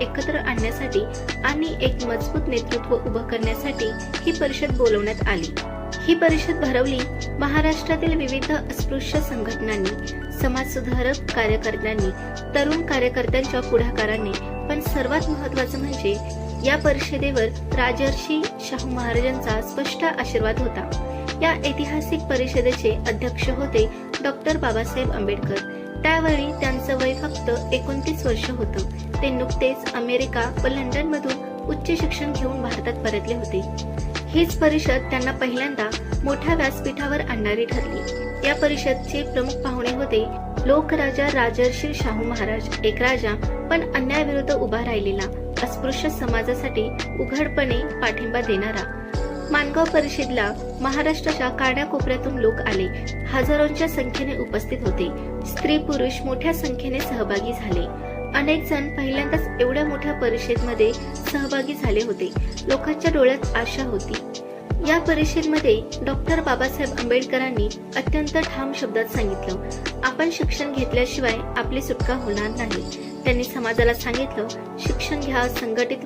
एकत्र आणण्यासाठी आणि एक मजबूत नेतृत्व उभं करण्यासाठी ही परिषद बोलवण्यात आली। ही परिषद भरवली महाराष्ट्रातील विविध अस्पृश्य संघटनांनी, समाजसुधारक कार्यकर्त्यांनी, तरुण कार्यकर्त्यांच्या पुढाकाराने, पण सर्वात महत्त्वाचं म्हणजे या परिषदेवर राजर्षी शाहू महाराजांचा स्पष्ट आशीर्वाद होता। या ऐतिहासिक परिषदेचे अध्यक्ष होते डॉक्टर बाबासाहेब आंबेडकर। त्यावेळी त्यांचं वय फक्त 29 वर्ष होतं। ते नुकतेच अमेरिका व लंडन मधून उच्च शिक्षण घेऊन भारतात परतले होते। हीच परिषद त्यांना पहिल्यांदा मोठ्या व्यासपीठावर आणणारी ठरली। या परिषदेचे प्रमुख पाहुणे होते लोकराजा राजर्षी शाहू महाराज, एक राजा पण अन्यायाविरुद्ध उभा राहिलेला, अस्पृश्य समाजासाठी उघडपणे पाठिंबा देणारा। माणगाव परिषदेला महाराष्ट्राच्या कानाकोपऱ्यातून लोक आले, हजारोंच्या संख्येने उपस्थित होते। स्त्री पुरुष मोठ्या संख्येने सहभागी झाले। अनेक जण पहिल्यांदाच एवढ्या मोठ्या परिषदेमध्ये सहभागी झाले होते। लोकांच्या डोळ्यात आशा होती। या परिषदेमध्ये डॉक्टर बाबासाहेब आंबेडकरांनी अत्यंत ठाम शब्दात सांगितलं, आपण शिक्षण घेतल्याशिवाय आपली सुटका होणार नाही। त्यांनी समाजाला सांगितलं, शिक्षण घ्या, संघटित